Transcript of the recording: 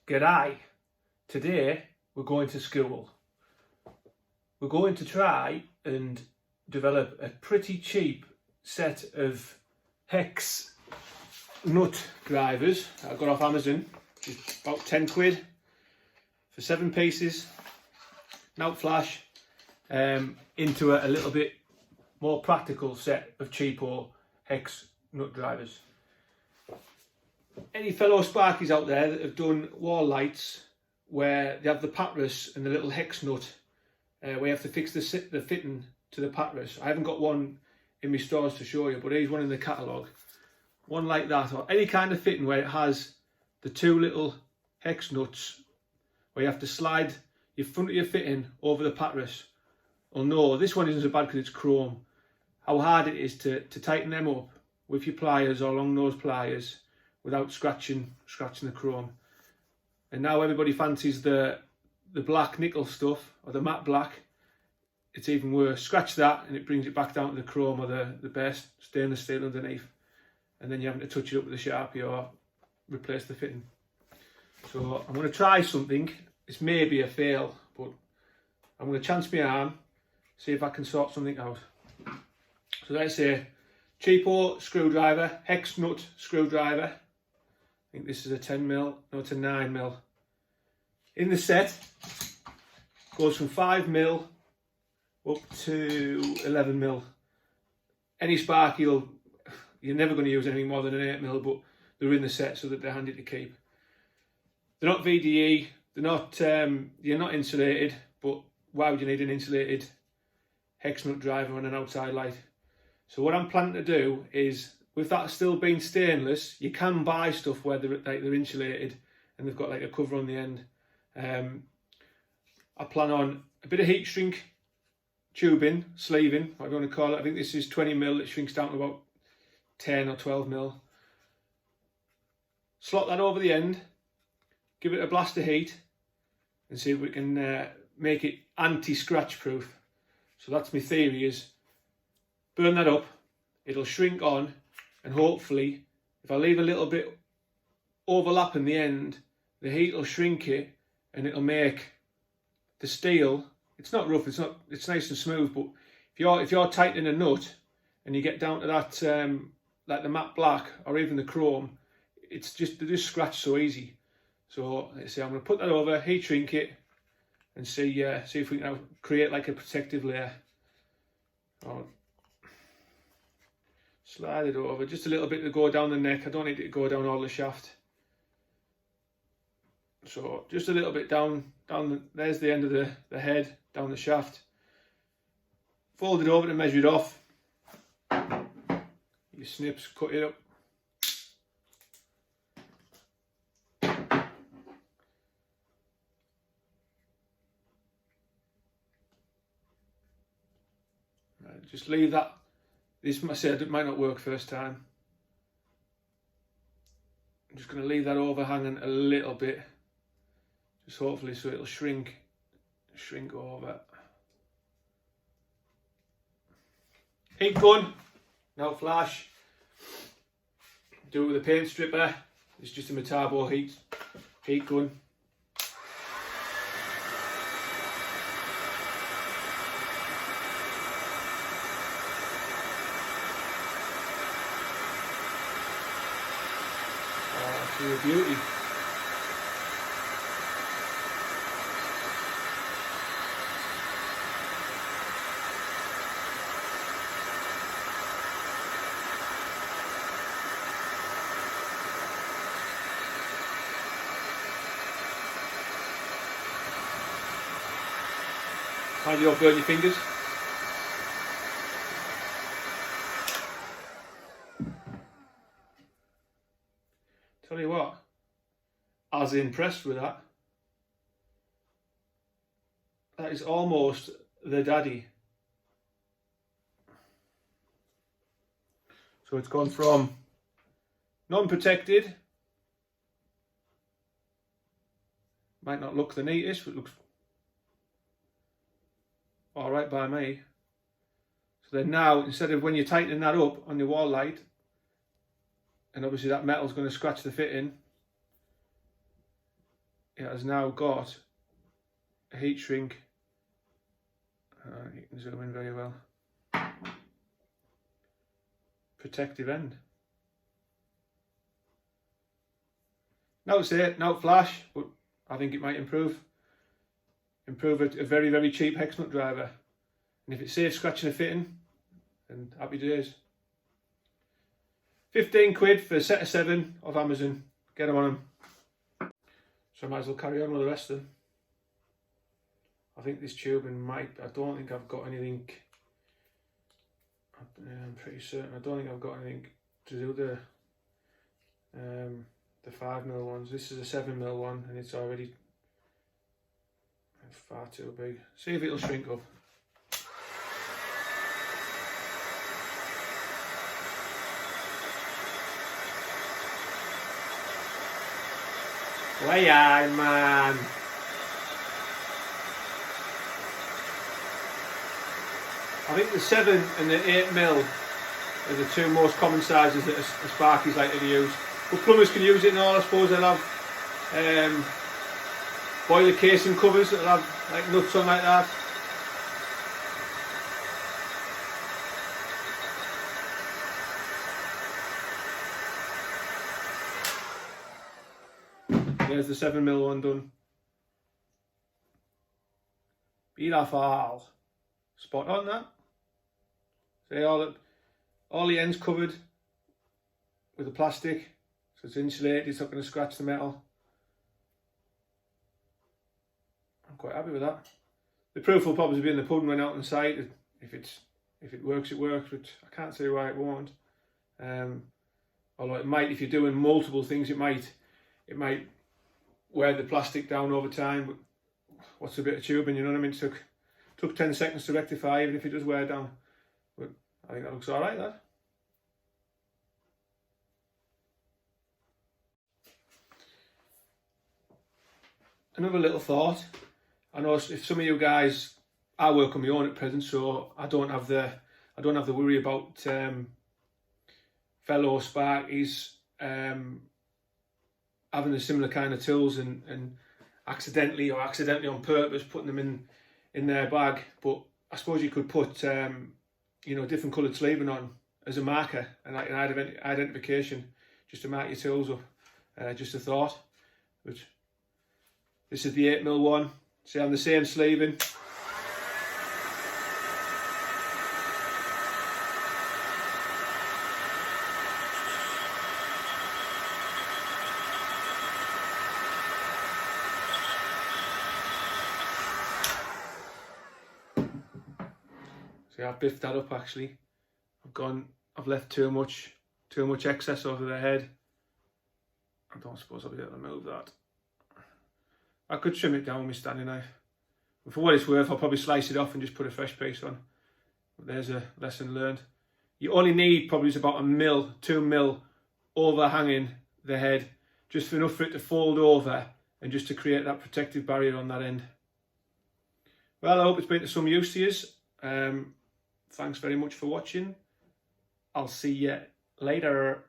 G'day. Today we're going to school. We're going to try and develop a pretty cheap set of hex nut drivers that I got off Amazon. It's about 10 quid for 7 pieces. Nout flash into a little bit more practical set of cheapo hex nut drivers. Any fellow sparkies out there that have done wall lights where they have the patras and the little hex nut where you have to fix the fitting to the patras. I haven't got one in my stores to show you, but here's one in the catalogue. One like that, or any kind of fitting where it has the 2 little hex nuts where you have to slide your front of your fitting over the patras. Well, no, this one isn't so bad because it's chrome. How hard it is to tighten them up with your pliers or long nose pliers without scratching the chrome. And now everybody fancies the black nickel stuff or the matte black. It's even worse. Scratch that and it brings it back down to the chrome or the best stainless steel underneath, and then you're having to touch it up with a Sharpie or replace the fitting. So I'm going to try something. This may be a fail, but I'm going to chance my arm, see if I can sort something out. So let's say cheapo screwdriver, hex nut screwdriver. I think this is a 10mm, no, it's a 9mm. In the set, goes from 5mm up to 11mm. Any Sparky, you're never going to use anything more than an 8mm, but they're in the set so that they're handy to keep. They're not VDE, they're not, you're not insulated, but why would you need an insulated hex nut driver on an outside light? So what I'm planning to do is, with that still being stainless, you can buy stuff where they're insulated and they've got like a cover on the end. I plan on a bit of heat shrink tubing, sleeving, whatever you want to call it. I think this is 20mm, it shrinks down to about 10 or 12mm. Slot that over the end, give it a blast of heat and see if we can make it anti-scratch proof. So that's my theory, is burn that up, it'll shrink on, and hopefully if I leave a little bit overlap in the end, the heat will shrink it and it'll make the steel, it's not rough, it's nice and smooth, but if you're tightening a nut and you get down to that like the matte black or even the chrome, they just scratch so easy. So let's see, I'm going to put that over, heat shrink it, and see if we can create like a protective layer. Slide it over, just a little bit to go down the neck. I don't need it to go down all the shaft. So just a little bit down there's the end of the head, down the shaft. Fold it over to measure it off. Your snips, cut it up. Right, just leave that. This, I said, it might not work first time. I'm just going to leave that overhanging a little bit, just hopefully so it'll shrink over. Heat gun, now flash. Do it with a paint stripper. It's just a Metabo heat gun. You're a beauty. Mind you don't burn your fingers. Tell you what, I was impressed with that. That is almost the daddy. So it's gone from non-protected, might not look the neatest, but it looks alright by me. So then now, instead of when you're tightening that up on your wall light, and obviously that metal's going to scratch the fitting, it has now got a heat shrink. You can zoom in very well. Protective end. Now it's there, now flash, but I think it might improve a very, very cheap hex nut driver. And if it saves scratching a fitting, then happy days. 15 quid for a set of 7 off Amazon. Get them on them. So I might as well carry on with the rest of them. I think this tubing might, I don't think I've got anything, I'm pretty certain, I don't think I've got anything to do the 5mm ones. This is a 7mm one and it's already far too big. See if it'll shrink up. Way on, man. I think the 7 and the 8mm are the two most common sizes that Sparkies like to use. But plumbers can use it and all. I suppose they'll have boiler casing covers that'll have like nuts on like that. There's the 7mm one done. Beautiful. Spot on that. See all the ends covered with the plastic, so it's insulated, it's not going to scratch the metal. I'm quite happy with that. The proof will probably be in the pudding when out on site. If it works, it works, but I can't see why it won't. Although it might, if you're doing multiple things, it might wear the plastic down over time. But what's a bit of tubing, you know what I mean? It took 10 seconds to rectify, even if it does wear down. But I think that looks alright, that. Another little thought. I know if some of you guys, I work on my own at present, so I don't have the worry about fellow Sparkies having the similar kind of tools and accidentally on purpose putting them in their bag. But I suppose you could put different coloured sleeving on as a marker and like an identification, just to mark your tools up. Just a thought. But this is the 8mm one. See, I'm the same sleeving. See, I've biffed that up actually. I've left too much excess over the head. I don't suppose I'll be able to move that. I could trim it down with my Stanley knife. But for what it's worth, I'll probably slice it off and just put a fresh piece on. But there's a lesson learned. You only need probably about 2mm overhanging the head, just enough for it to fold over and just to create that protective barrier on that end. Well, I hope it's been to some use to you. Thanks very much for watching. I'll see you later.